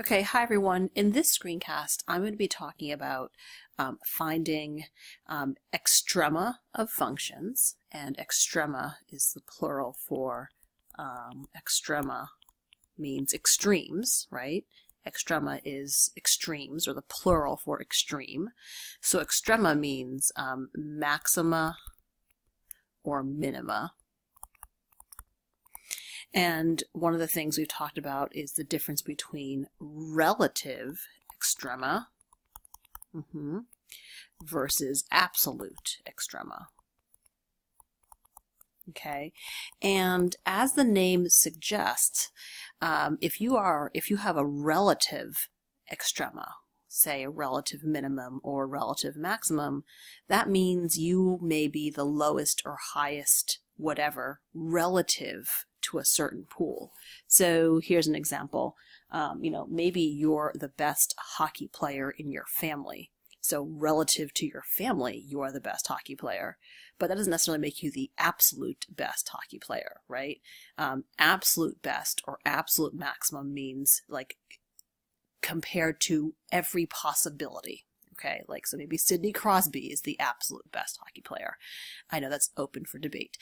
Okay, hi everyone. In this screencast, I'm going to be talking about finding extrema of functions, and extrema is the plural for extrema means extremes, right? Extrema is extremes, or the plural for extreme. So extrema means maxima or minima. And one of the things we've talked about is the difference between relative extrema versus absolute extrema. Okay, and as the name suggests, if you have a relative extrema, say a relative minimum or relative maximum, that means you may be the lowest or highest whatever relative to a certain pool. So here's an example. Maybe you're the best hockey player in your family. So relative to your family, you are the best hockey player. But that doesn't necessarily make you the absolute best hockey player, right? Absolute best or absolute maximum means like compared to every possibility. Okay, so maybe Sidney Crosby is the absolute best hockey player. I know that's open for debate.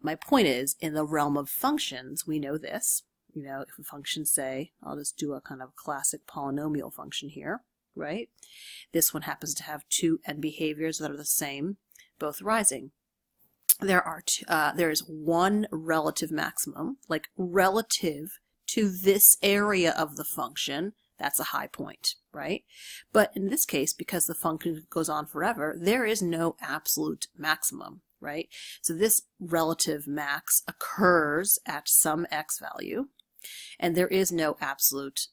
My point is, in the realm of functions, we know this. If a function, say, I'll just do a kind of classic polynomial function here, right? This one happens to have two end behaviors that are the same, both rising. There is one relative maximum, like relative to this area of the function. That's a high point, right? But in this case, because the function goes on forever, there is no absolute maximum, right? So this relative max occurs at some x value, and there is no absolute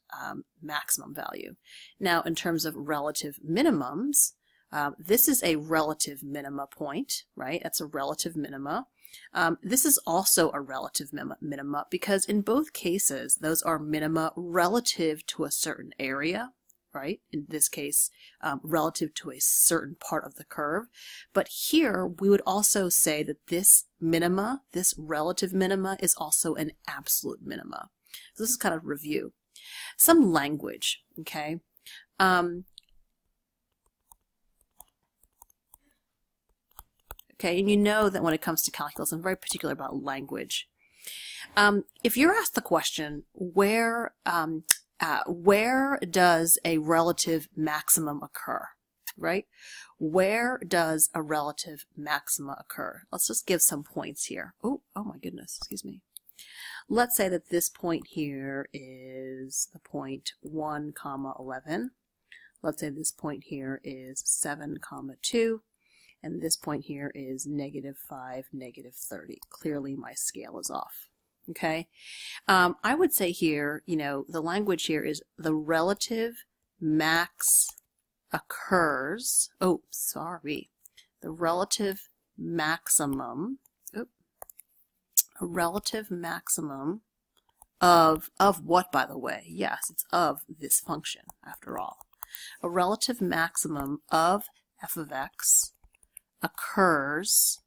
maximum value. Now, in terms of relative minimums, this is a relative minima point, right? That's a relative minima. This is also a relative minima because in both cases, those are minima relative to a certain area, right? In this case, relative to a certain part of the curve. But here, we would also say that this minima, this relative minima, is also an absolute minima. So this is kind of review. Some language, okay? Okay, and you know that when it comes to calculus, I'm very particular about language. If you're asked the question, where does a relative maximum occur, right? Where does a relative maxima occur? Let's just give some points here. Oh my goodness, excuse me. Let's say that this point here is the point 1, 11. Let's say this point here is 7, 2. And this point here is -5, -30. Clearly my scale is off, okay? I would say here, the language here is the relative max occurs, the relative maximum, a relative maximum of what, by the way? Yes, it's of this function, after all. A relative maximum of f of x occurs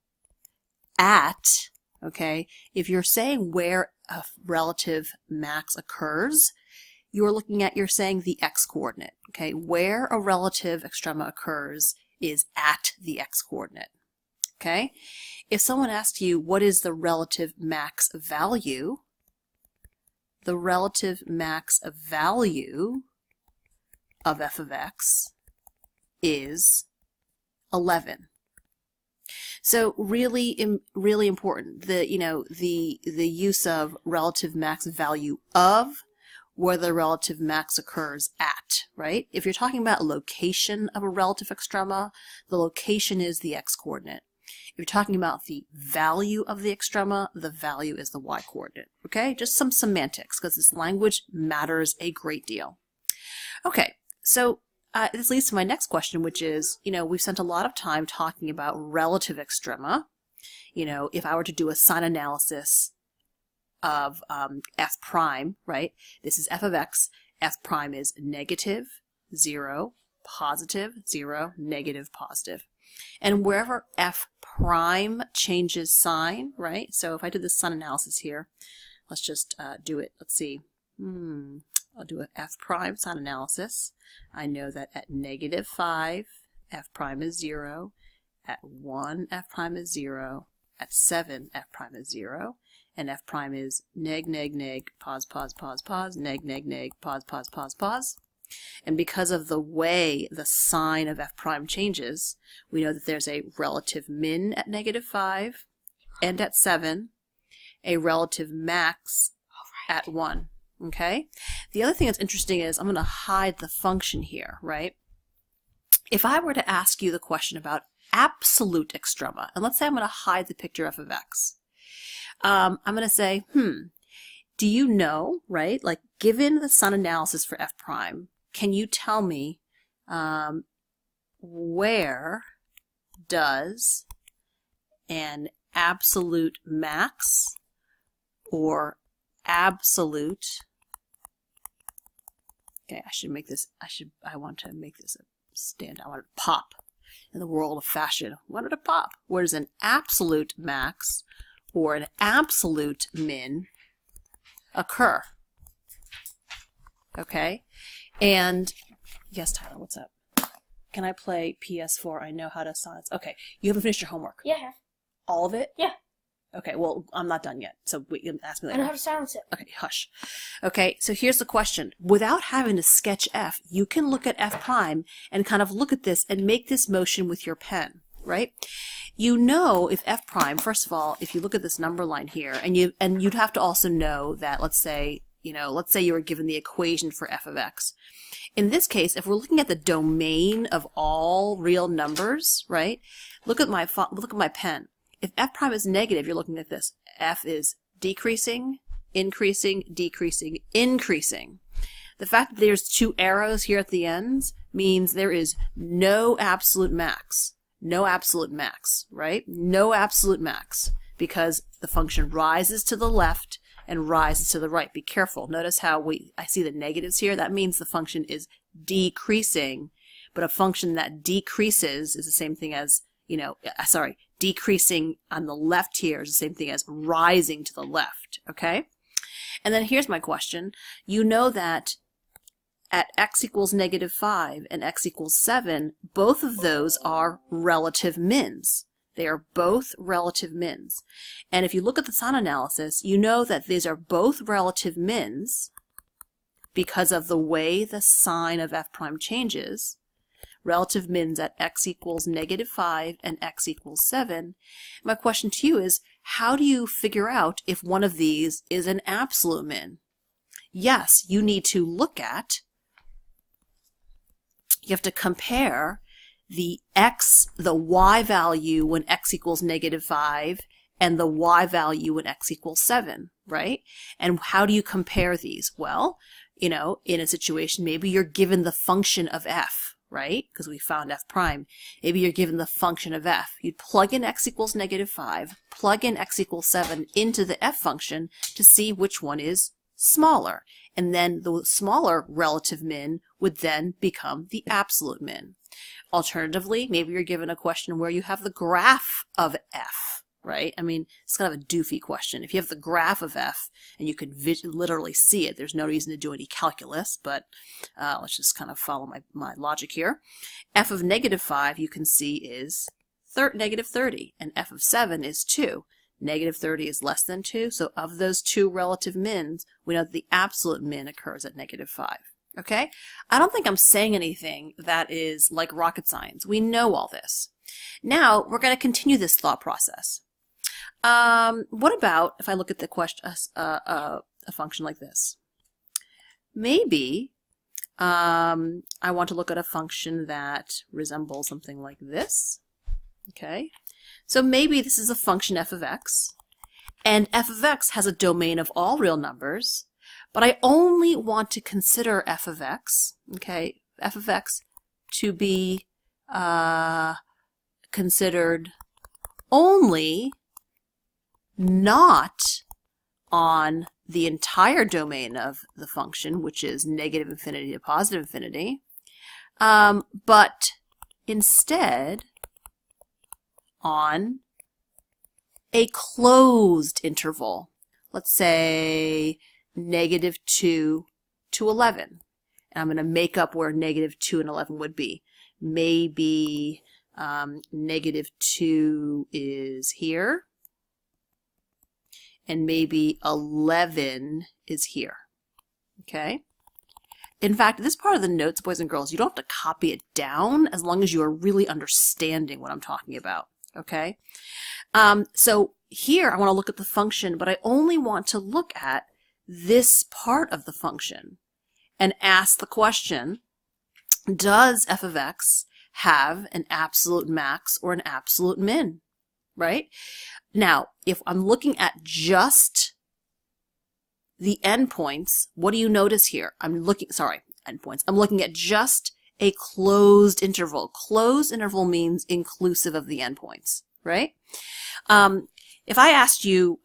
at, okay, if you're saying where a relative max occurs, you're saying the x coordinate, okay? Where a relative extrema occurs is at the x coordinate, okay? If someone asks you what is the relative max value, the relative max value of f of x is 11. So really important, the use of relative max value of where the relative max occurs at, right? If you're talking about location of a relative extrema, the location is the x coordinate. If you're talking about the value of the extrema, the value is the y coordinate, okay? Just some semantics, because this language matters a great deal. Okay, so this leads to my next question, which is, we've spent a lot of time talking about relative extrema. If I were to do a sign analysis of f prime, right? This is f of x. F prime is -0, positive, 0, negative, positive. And wherever f prime changes sign, right? So if I did this sign analysis here, let's just do it. Let's see. I'll do an f prime sign analysis. I know that at -5, f prime is 0. At 1, f prime is 0. At 7, f prime is 0. And f prime is neg, neg, neg, pause, pause, pause, pause, neg, neg, neg, pause, pause, pause, pause. And because of the way the sign of f prime changes, we know that there's a relative min at -5 and at 7, a relative max at 1. Okay? The other thing that's interesting is I'm going to hide the function here, right? If I were to ask you the question about absolute extrema, and let's say I'm going to hide the picture f of x, I'm going to say, do you know, right, like given the sign analysis for f prime, can you tell me where does an absolute max or absolute, okay, I want to make this a stand, I want it to pop in the world of fashion. I want it to pop. Where does an absolute max or an absolute min occur? Okay, and yes, Tyler, what's up? Can I play PS4? I know how to science. Okay, you haven't finished your homework. Yeah, I have. All of it? Yeah. Okay, well, I'm not done yet, so wait, you can ask me I later. know how to silence it. Okay, hush. Okay, so here's the question. Without having to sketch f, you can look at f prime and kind of look at this and make this motion with your pen, right? You know if f prime, first of all, if you look at this number line here, and you'd have to also know that, let's say you were given the equation for f of x. In this case, if we're looking at the domain of all real numbers, right? Look at my pen. If f prime is negative, you're looking at this. F is decreasing, increasing, decreasing, increasing. The fact that there's two arrows here at the ends means there is no absolute max. No absolute max, right? No absolute max, because the function rises to the left and rises to the right. Be careful. Notice how I see the negatives here. That means the function is decreasing, but a function that decreases is the same thing as, decreasing on the left here is the same thing as rising to the left, okay? And then here's my question. You know that at x equals -5 and x equals 7, both of those are relative mins. They are both relative mins. And if you look at the sign analysis, you know that these are both relative mins because of the way the sign of f prime changes. Relative mins at x equals -5 and x equals 7. My question to you is, how do you figure out if one of these is an absolute min? Yes, you need to look at, you have to compare the y value when x equals -5 and the y value when x equals 7, right? And how do you compare these? Well, in a situation, maybe you're given the function of f, right? Because we found f prime. Maybe you're given the function of f. You'd plug in x equals -5, plug in x equals 7 into the f function to see which one is smaller. And then the smaller relative min would then become the absolute min. Alternatively, maybe you're given a question where you have the graph of f, right? I mean, it's kind of a doofy question. If you have the graph of f and you can literally see it, there's no reason to do any calculus, but let's just kind of follow my logic here. F of -5 you can see is -30, and f of 7 is 2. -30 is less than 2, so of those two relative mins, we know that the absolute min occurs at -5. Okay? I don't think I'm saying anything that is like rocket science. We know all this. Now, we're going to continue this thought process. What about if I look at the question, a function like this? Maybe I want to look at a function that resembles something like this. Okay? So maybe this is a function f of x, and f of x has a domain of all real numbers, but I only want to consider f of x, okay, f of x to be considered only not on the entire domain of the function, which is -infinity to +infinity, but instead on a closed interval. Let's say -2 to to 11. And I'm going to make up where negative 2 and 11 would be. Maybe negative 2 is here, and maybe 11 is here. Okay? In fact, this part of the notes, boys and girls, you don't have to copy it down as long as you are really understanding what I'm talking about. Okay? So here I want to look at the function, but I only want to look at this part of the function and ask the question, does f of x have an absolute max or an absolute min? Right? Now, if I'm looking at just the endpoints, what do you notice here? Endpoints. I'm looking at just a closed interval. Closed interval means inclusive of the endpoints, right? If I asked you,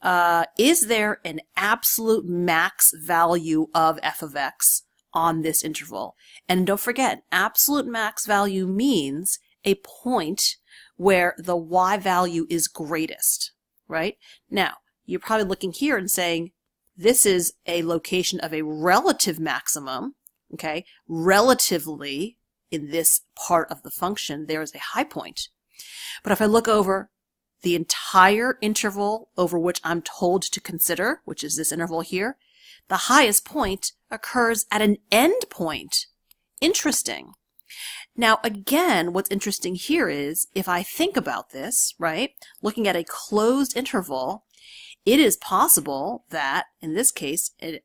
is there an absolute max value of f of x on this interval? And don't forget, absolute max value means a point where the y value is greatest, right? Now, you're probably looking here and saying, this is a location of a relative maximum, okay? Relatively, in this part of the function, there is a high point. But if I look over the entire interval over which I'm told to consider, which is this interval here, the highest point occurs at an end point. Interesting. Now, again, what's interesting here is, if I think about this, right, looking at a closed interval, it is possible that, in this case, an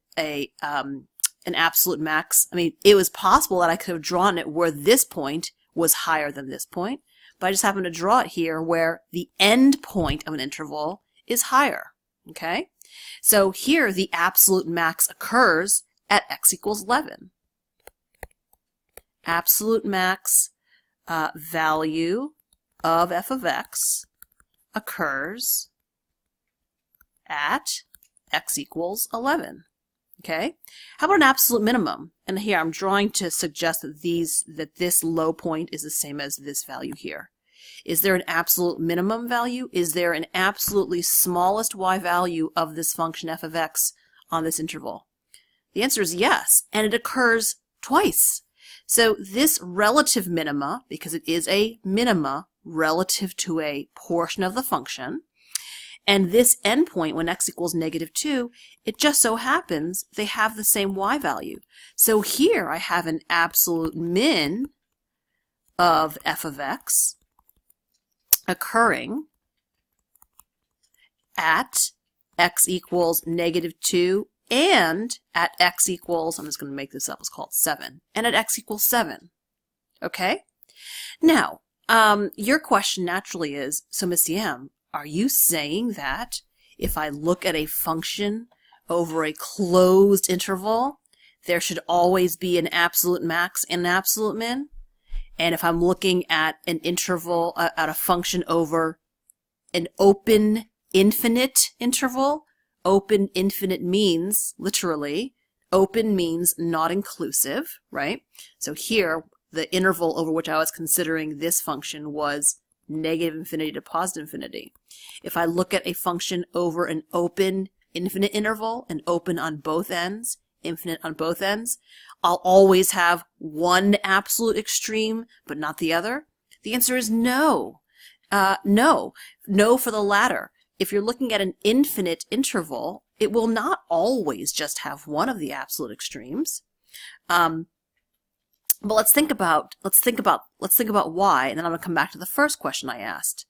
absolute max, it was possible that I could have drawn it where this point was higher than this point, but I just happen to draw it here where the end point of an interval is higher, okay? So here, the absolute max occurs at x equals 11. Absolute max value of f of x occurs at x equals 11. Okay? How about an absolute minimum? And here I'm drawing to suggest that this low point is the same as this value here. Is there an absolute minimum value? Is there an absolutely smallest y value of this function f of x on this interval? The answer is yes, and it occurs twice. So this relative minima, because it is a minima relative to a portion of the function, and this endpoint when x equals negative 2, it just so happens they have the same y value. So here I have an absolute min of f of x occurring at x equals negative 2 and at x equals, I'm just going to make this up, it's called 7, and at x equals 7. Okay? Now, your question naturally is, so Miss Yam, are you saying that if I look at a function over a closed interval, there should always be an absolute max and an absolute min? And if I'm looking at an interval, at a function over an open infinite interval, open infinite means, literally, open means not inclusive, right? So here, the interval over which I was considering this function was negative infinity to positive infinity. If I look at a function over an open infinite interval, an open on both ends, infinite on both ends, I'll always have one absolute extreme, but not the other? The answer is no. No for the latter. If you're looking at an infinite interval, it will not always just have one of the absolute extremes. But let's think about why, and then I'm going to come back to the first question I asked.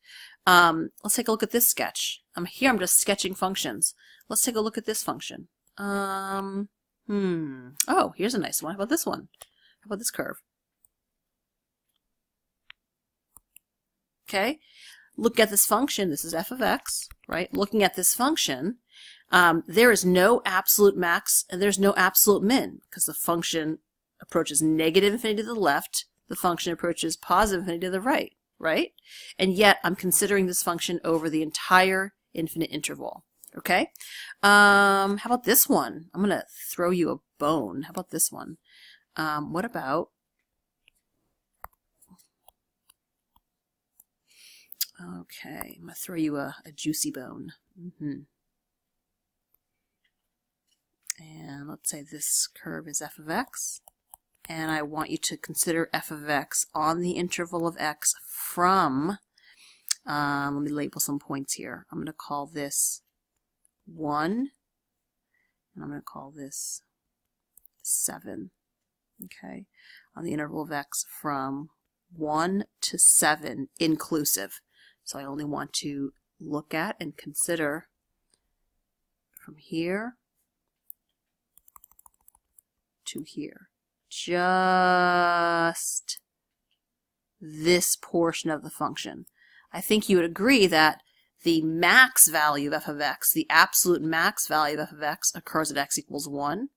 Let's take a look at this sketch. Here I'm just sketching functions. Let's take a look at this function. Oh, here's a nice one. How about this one? How about this curve? Okay. Look at this function. This is f of x, right? Looking at this function, there is no absolute max and there's no absolute min because the function approaches negative infinity to the left, the function approaches positive infinity to the right, right? And yet I'm considering this function over the entire infinite interval, okay? How about this one? I'm going to throw you a bone. How about this one? What about... Okay, I'm going to throw you a juicy bone. And let's say this curve is f of x. And I want you to consider f of x on the interval of x from, let me label some points here. I'm going to call this 1, and I'm going to call this 7. Okay, on the interval of x from 1 to 7 inclusive. So I only want to look at and consider from here to here. Just this portion of the function. I think you would agree that the max value of f of x, the absolute max value of f of x, occurs at x equals 1.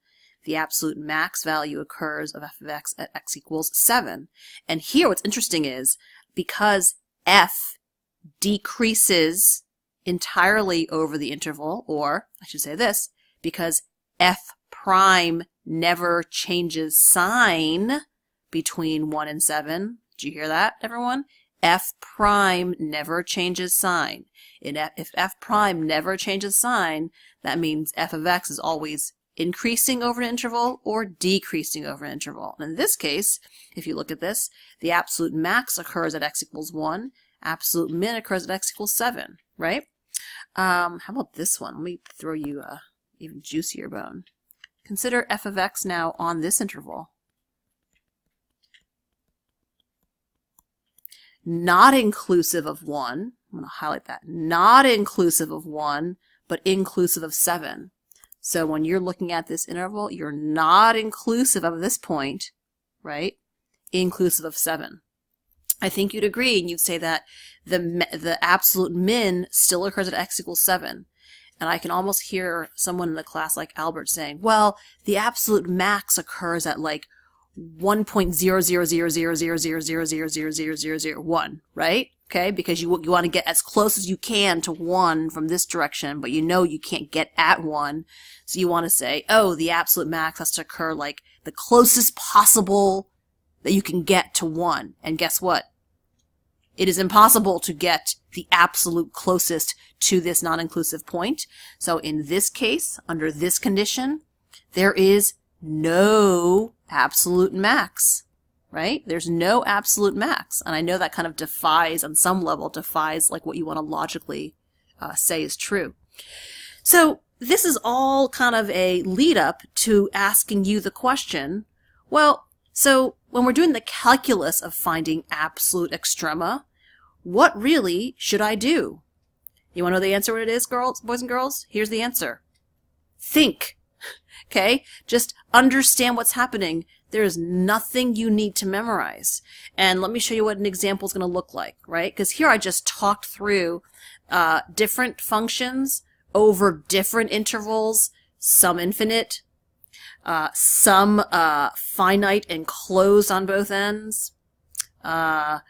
The absolute max value occurs of f of x at x equals 7. And here what's interesting is, because f decreases entirely over the interval, or I should say this, because f prime never changes sign between 1 and 7. Did you hear that, everyone? F prime never changes sign. If f prime never changes sign, that means f of x is always increasing over an interval or decreasing over an interval. And in this case, if you look at this, the absolute max occurs at x equals 1, absolute min occurs at x equals 7, right? How about this one? Let me throw you a even juicier bone. Consider f of x now on this interval. Not inclusive of 1. I'm going to highlight that. Not inclusive of 1, but inclusive of 7. So when you're looking at this interval, you're not inclusive of this point, right? Inclusive of 7. I think you'd agree, and you'd say that the absolute min still occurs at x equals 7. And I can almost hear someone in the class like Albert saying, well, the absolute max occurs at like 1.000000000000001, right? Okay, because you want to get as close as you can to 1 from this direction, but you know you can't get at 1. So you want to say, oh, the absolute max has to occur like the closest possible that you can get to 1. And guess what? It is impossible to get the absolute closest to this non-inclusive point. So in this case, under this condition, there is no absolute max, right? There's no absolute max. And I know that kind of defies, on some level, defies like what you want to logically say is true. So this is all kind of a lead up to asking you the question, well, so when we're doing the calculus of finding absolute extrema, what really should I do? You want to know the answer what it is, boys and girls? Here's the answer. Think. Okay? Just understand what's happening. There is nothing you need to memorize. And let me show you what an example is going to look like, right? Because here I just talked through different functions over different intervals, some infinite, some finite and closed on both ends, one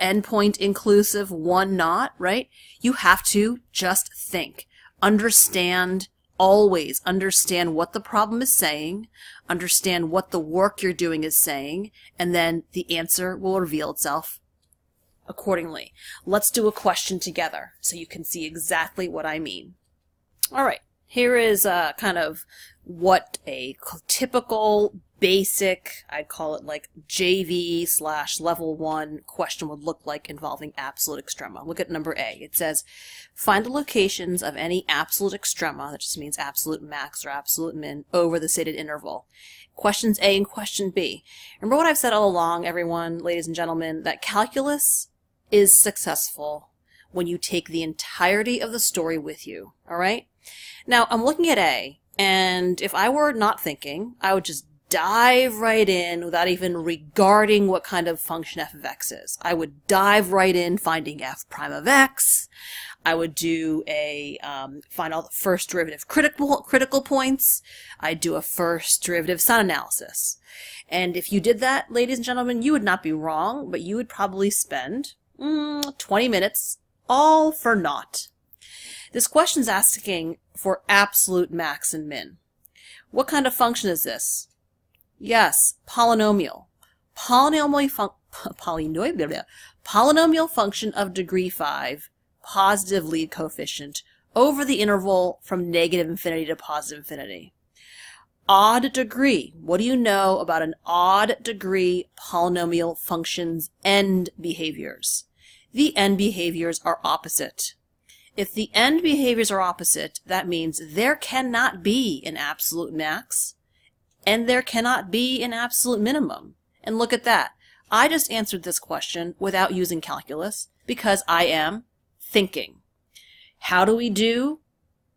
endpoint inclusive, one not, right? You have to just think. Understand, always understand what the problem is saying, understand what the work you're doing is saying, and then the answer will reveal itself accordingly. Let's do a question together so you can see exactly what I mean. All right, here is kind of what a typical basic, I'd call it like JV/level 1 question would look like involving absolute extrema. Look at number A. It says, find the locations of any absolute extrema, that just means absolute max or absolute min, over the stated interval. Questions A and question B. Remember what I've said all along, everyone, ladies and gentlemen, that calculus is successful when you take the entirety of the story with you, all right? Now, I'm looking at A, and if I were not thinking, I would just dive right in without even regarding what kind of function f of x is. I would dive right in finding f prime of x. I would do a find all the first derivative critical points. I'd do a first derivative sign analysis. And if you did that, ladies and gentlemen, you would not be wrong, but you would probably spend 20 minutes all for naught. This question's asking for absolute max and min. What kind of function is this? Yes, polynomial. Polynomial function of degree 5, positive lead coefficient over the interval from negative infinity to positive infinity. Odd degree. What do you know about an odd degree polynomial function's end behaviors? The end behaviors are opposite. If the end behaviors are opposite, that means there cannot be an absolute max and there cannot be an absolute minimum. And look at that. I just answered this question without using calculus because I am thinking. How do we do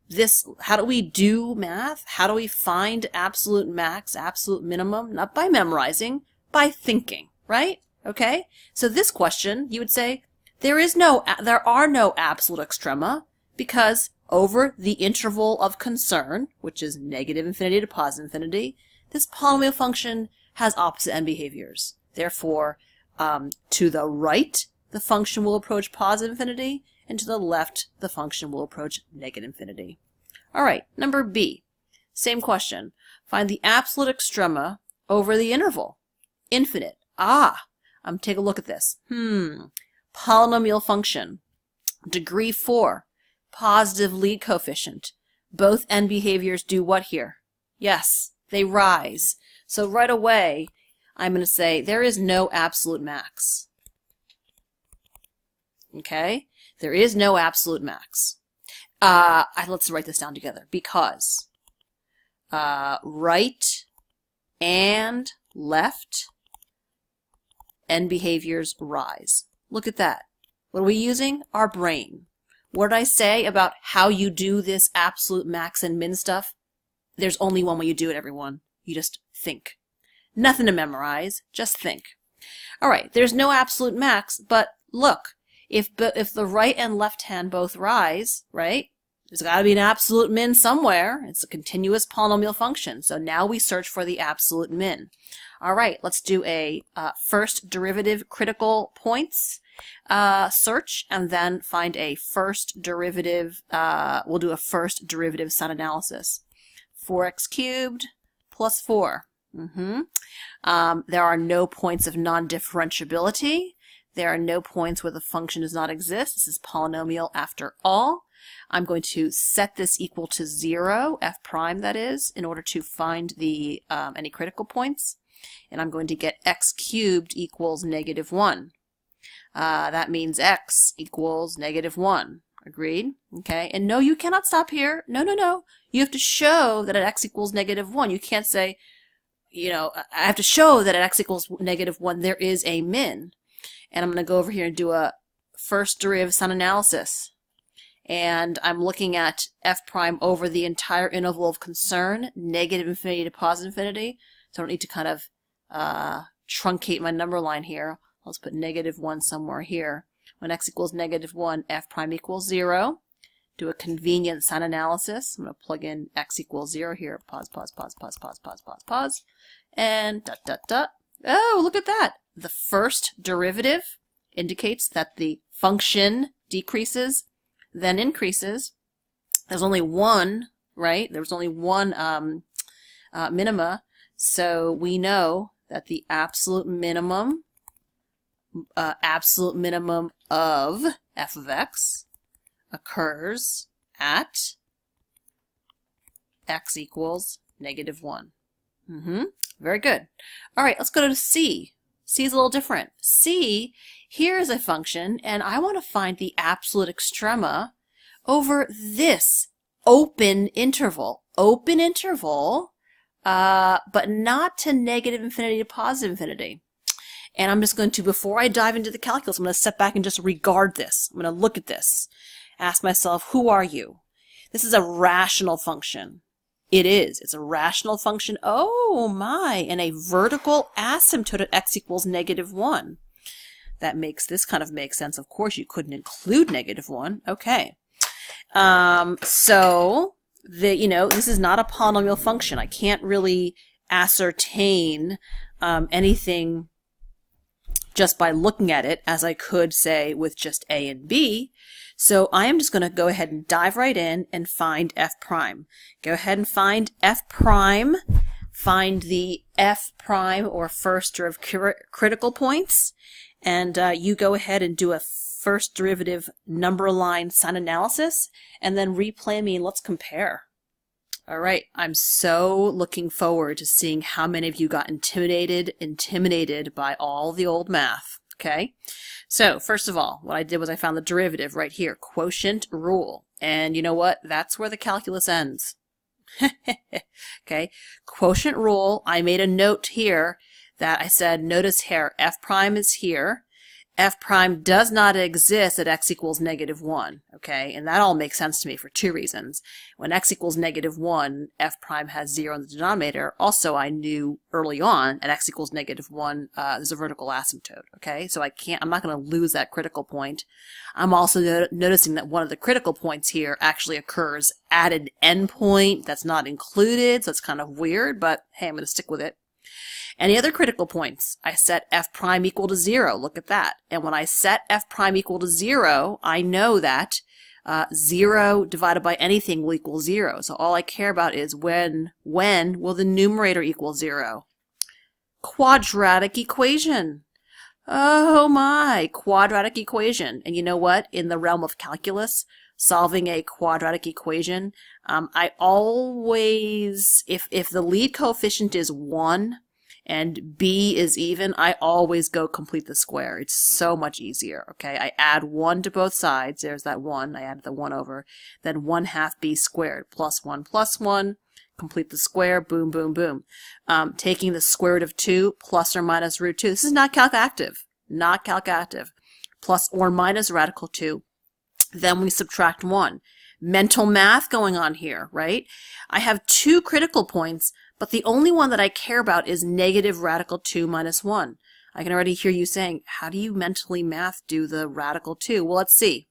this? How do we do math? How do we find absolute max, absolute minimum? Not by memorizing, by thinking, right? Okay? So this question, you would say, there are no absolute extrema because over the interval of concern, which is negative infinity to positive infinity, this polynomial function has opposite end behaviors. Therefore, to the right, the function will approach positive infinity, and to the left, the function will approach negative infinity. All right, number B. Same question. Find the absolute extrema over the interval. Infinite. Take a look at this. Polynomial function. Degree 4. Positive lead coefficient. Both end behaviors do what here? Yes, they rise. So right away, I'm going to say there is no absolute max. Okay? There is no absolute max. Let's write this down together. Because right and left end behaviors rise. Look at that. What are we using? Our brain. What did I say about how you do this absolute max and min stuff? There's only one way you do it, everyone. You just think. Nothing to memorize, just think. All right, there's no absolute max, but look, if the right and left hand both rise, right, there's got to be an absolute min somewhere. It's a continuous polynomial function. So now we search for the absolute min. All right, let's do a first derivative critical points search, and then find a first derivative. We'll do a first derivative sign analysis. 4x cubed plus 4. There are no points of non-differentiability. There are no points where the function does not exist. This is polynomial after all. I'm going to set this equal to 0, f prime that is, in order to find the any critical points. And I'm going to get x cubed equals negative 1. That means x equals negative 1. Agreed? Okay. And no, you cannot stop here. No. You have to show that at x equals negative 1. You can't say, I have to show that at x equals negative 1 there is a min. And I'm going to go over here and do a first derivative sign analysis. And I'm looking at f prime over the entire interval of concern, negative infinity to positive infinity. So I don't need to kind of truncate my number line here. I'll just put negative 1 somewhere here. When x equals negative 1, f prime equals 0. Do a convenient sign analysis. I'm going to plug in x equals 0 here. Pause. And ... Oh, look at that. The first derivative indicates that the function decreases, then increases. There's only one, right? There's only one minima. So we know that the absolute minimum of f of x occurs at x equals negative 1. Very good. All right, let's go to C. C is a little different. C, here is a function, and I want to find the absolute extrema over this open interval. Open interval, but not to negative infinity to positive infinity. And I'm just going to, before I dive into the calculus, I'm going to step back and just regard this. I'm going to look at this. Ask myself, who are you? This is a rational function. It is. It's a rational function. Oh my, and a vertical asymptote at x equals negative 1. That makes this kind of make sense. Of course, you couldn't include negative 1. Okay. So this is not a polynomial function. I can't really ascertain anything just by looking at it, as I could say with just A and B. So I am just going to go ahead and dive right in and find f prime. Go ahead and find f prime. Find the f prime or first derivative critical points. And you go ahead and do a first derivative number line sign analysis, and then replay me and let's compare. All right, I'm so looking forward to seeing how many of you got intimidated by all the old math, okay? So first of all, what I did was I found the derivative right here, quotient rule. And you know what? That's where the calculus ends. Okay, quotient rule, I made a note here that I said, notice here, f prime is here. F prime does not exist at x equals -1, okay? And that all makes sense to me for two reasons. When x equals -1, f prime has 0 in the denominator. Also, I knew early on at x equals -1, there's a vertical asymptote, okay? So I'm not going to lose that critical point. I'm also noticing that one of the critical points here actually occurs at an endpoint that's not included, so it's kind of weird, but hey, I'm going to stick with it. Any other critical points? I set f prime equal to 0. Look at that. And when I set f prime equal to 0, I know that 0 divided by anything will equal 0. So all I care about is when will the numerator equal 0? Quadratic equation. Oh my, quadratic equation. And you know what? In the realm of calculus, solving a quadratic equation, I always, if the lead coefficient is 1, and b is even, I always go complete the square. It's so much easier, okay? I add 1 to both sides. There's that 1. I added the 1 over. Then 1/2 b squared plus 1 plus 1. Complete the square. Boom, boom, boom. Taking the square root of 2 plus or minus root 2. This is not calcactive. Not calcactive. Plus or minus radical 2. Then we subtract 1. Mental math going on here, right? I have two critical points, but the only one that I care about is negative radical 2 minus 1. I can already hear you saying, how do you mentally math do the radical 2? Well, let's see.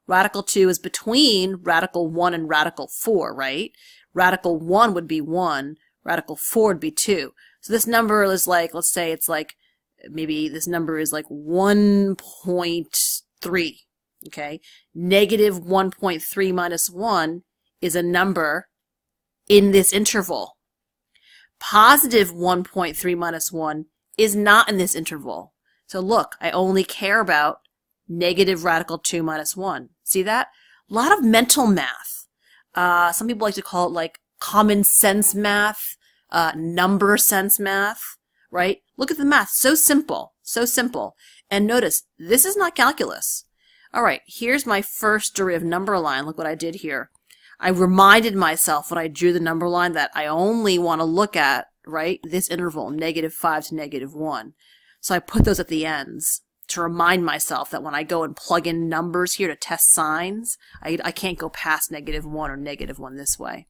Radical 2 is between radical 1 and radical 4, right? Radical 1 would be 1. Radical 4 would be 2. So this number is like, let's say it's like, maybe this number is like 1.3. Okay? Negative 1.3 minus 1 is a number in this interval. Positive 1.3 minus 1 is not in this interval. So look, I only care about negative radical 2 minus 1. See that? A lot of mental math. Some people like to call it like common sense math, number sense math, right? Look at the math. So simple. So simple. And notice, this is not calculus. All right, here's my first derivative number line. Look what I did here. I reminded myself when I drew the number line that I only want to look at, right, this interval, -5 to -1. So I put those at the ends to remind myself that when I go and plug in numbers here to test signs, I can't go past -1 or -1 this way.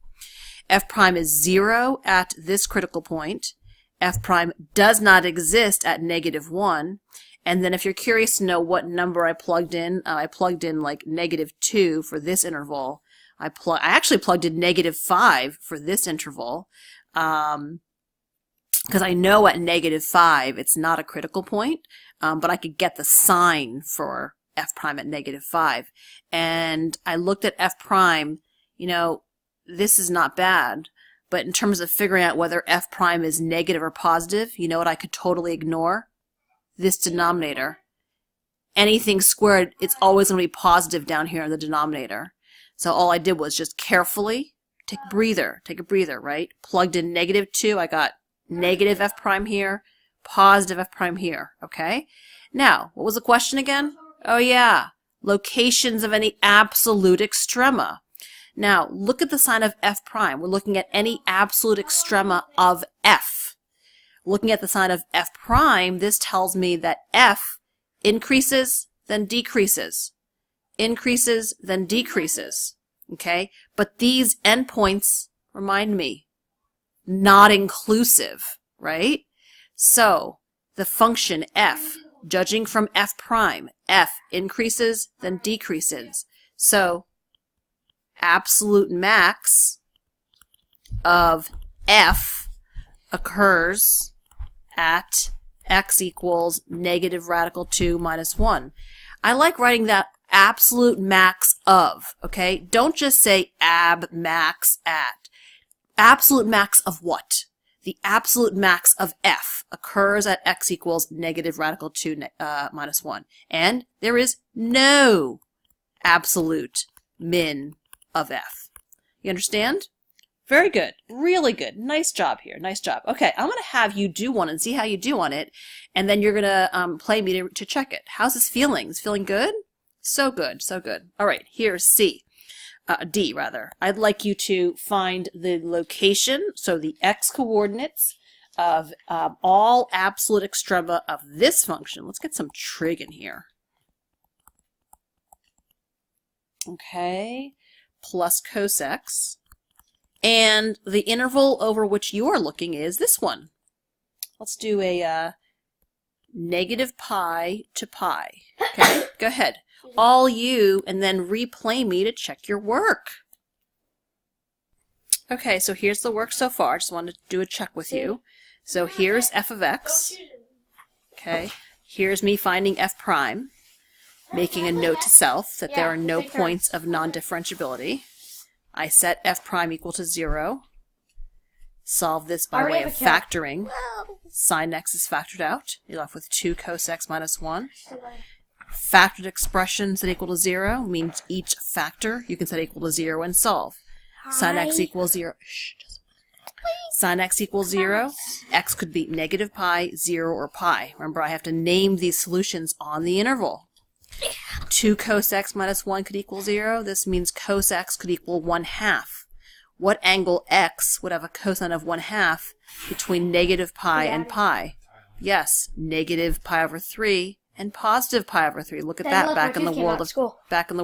F prime is 0 at this critical point. F prime does not exist at -1. And then if you're curious to know what number I plugged in like -2 for this interval. I actually plugged in -5 for this interval because I know at -5 it's not a critical point, but I could get the sign for f prime at -5. And I looked at f prime, you know, this is not bad, but in terms of figuring out whether f prime is negative or positive, you know what I could totally ignore? This denominator. Anything squared, it's always going to be positive down here in the denominator. So all I did was just carefully take a breather, right? Plugged in -2, I got negative f prime here, positive f prime here, okay? Now, what was the question again? Oh yeah, locations of any absolute extrema. Now, look at the sign of f prime. We're looking at any absolute extrema of f. Looking at the sign of f prime, this tells me that f increases, then decreases. Increases, then decreases. Okay? But these endpoints, remind me, not inclusive, right? So, the function f, judging from f prime, f increases, then decreases. So, absolute max of f occurs at x equals negative radical 2 minus 1. I like writing that absolute max of, okay? Don't just say ab max at. Absolute max of what? the absolute max of f occurs at x equals negative radical 2 minus 1. And there is no absolute min of f. You understand? Very good. Really good. Nice job here. Nice job. Okay, I'm going to have you do one and see how you do on it, and then you're going to play me to check it. How's this feeling? Is it feeling good? So good. So good. All right, here's C. D, rather. I'd like you to find the location, so the x coordinates of all absolute extrema of this function. Let's get some trig in here. Okay, plus cos x. And the interval over which you are looking is this one. Let's do a negative pi to pi. Okay, go ahead. All you, and then replay me to check your work. Okay, so here's the work so far. I just wanted to do a check with you. So here's f of x. Okay, here's me finding f prime, making a note to self that there are no points of non-differentiability. I set f prime equal to 0. Solve this by way of factoring. Sin x is factored out. You're left with 2 cos x minus 1. Factored expressions that equal to 0 means each factor you can set equal to 0 and solve. Sin x equals 0. Sin x equals 0. X could be negative pi, 0, or pi. Remember, I have to name these solutions on the interval. 2 cos x minus 1 could equal 0. This means cos x could equal 1/2. What angle x would have a cosine of 1/2 between negative pi and pi? Yes, negative pi over 3 and positive pi over 3. Look at that back in the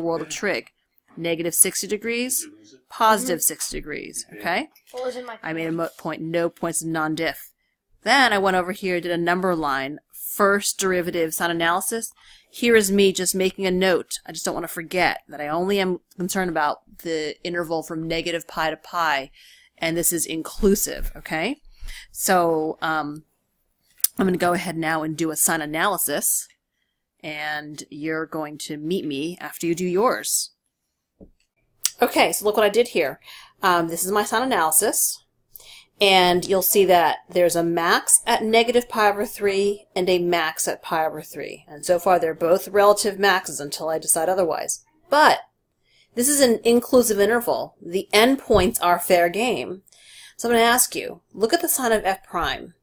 world of trig. Negative 60 degrees, positive 60 degrees. Okay? I made a point, no points of non-diff. Then I went over here, did a number line, first derivative sign analysis. Here is me just making a note. I just don't want to forget that I only am concerned about the interval from negative pi to pi, and this is inclusive, okay? So I'm going to go ahead now and do a sign analysis, and you're going to meet me after you do yours. Okay, so look what I did here. This is my sign analysis. And you'll see that there's a max at negative pi over 3 and a max at pi over 3. And so far they're both relative maxes until I decide otherwise. But this is an inclusive interval. The endpoints are fair game. So I'm going to ask you, look at the sign of f prime.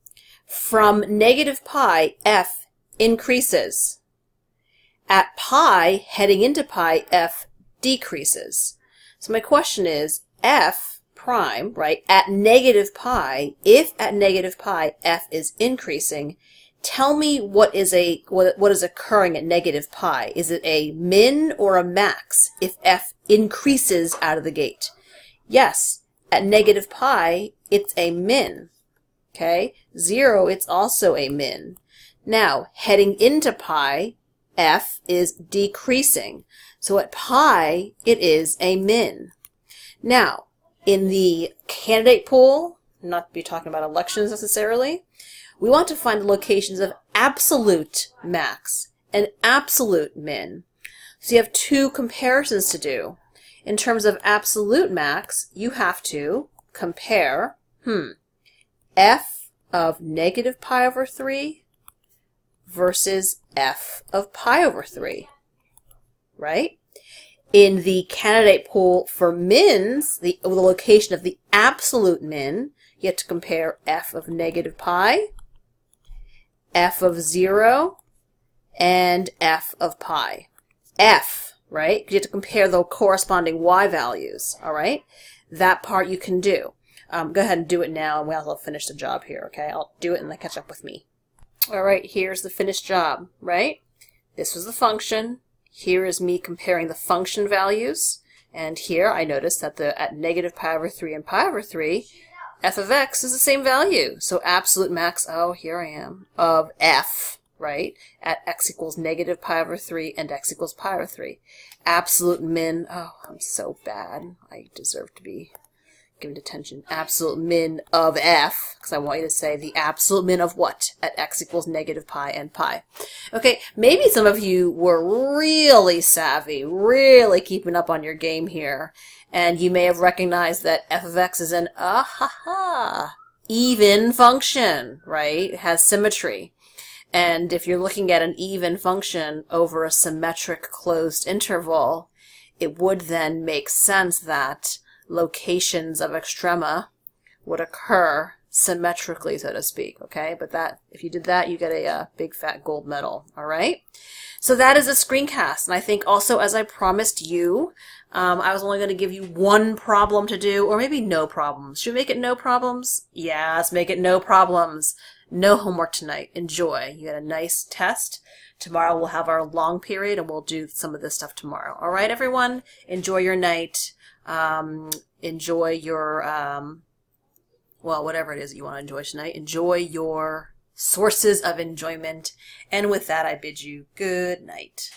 From negative pi, f increases. At pi, heading into pi, f decreases. So my question is, f prime, right, at negative pi, if at negative pi f is increasing, tell me what is occurring at negative pi. Is it a min or a max if f increases out of the gate? Yes, at negative pi, it's a min. Okay, 0, it's also a min. Now, heading into pi, f is decreasing. So at pi, it is a min. Now, in the candidate pool, not to be talking about elections necessarily, we want to find the locations of absolute max and absolute min. So you have two comparisons to do. In terms of absolute max, you have to compare f of negative pi over 3 versus f of pi over 3, right? In the candidate pool for mins, the location of the absolute min, you have to compare f of negative pi, f of 0, and f of pi. F, right? You have to compare the corresponding y values, all right? That part you can do. Go ahead and do it now, and we'll finish the job here, okay? I'll do it and then catch up with me. All right, here's the finished job, right? This was the function. Here is me comparing the function values, and here I notice that at negative pi over 3 and pi over 3, f of x is the same value. So absolute max, oh, here I am, of f, right, at x equals negative pi over 3 and x equals pi over 3. Absolute min, oh, I'm so bad. I deserve to be given detention. Absolute min of f, because I want you to say the absolute min of what? At x equals negative pi and pi. Okay, maybe some of you were really savvy, really keeping up on your game here, and you may have recognized that f of x is an even function, right? It has symmetry. And if you're looking at an even function over a symmetric closed interval, it would then make sense that locations of extrema would occur symmetrically, so to speak, okay? But that, if you did that, you get a big fat gold medal, all right? So that is a screencast, and I think also, as I promised you, I was only going to give you one problem to do, or maybe no problems. Should we make it no problems? Yeah, let's make it no problems. No homework tonight. Enjoy. You had a nice test. Tomorrow we'll have our long period, and we'll do some of this stuff tomorrow. All right, everyone? Enjoy your night. Enjoy your, well, whatever it is that you want to enjoy tonight. Enjoy your sources of enjoyment. And with that, I bid you good night.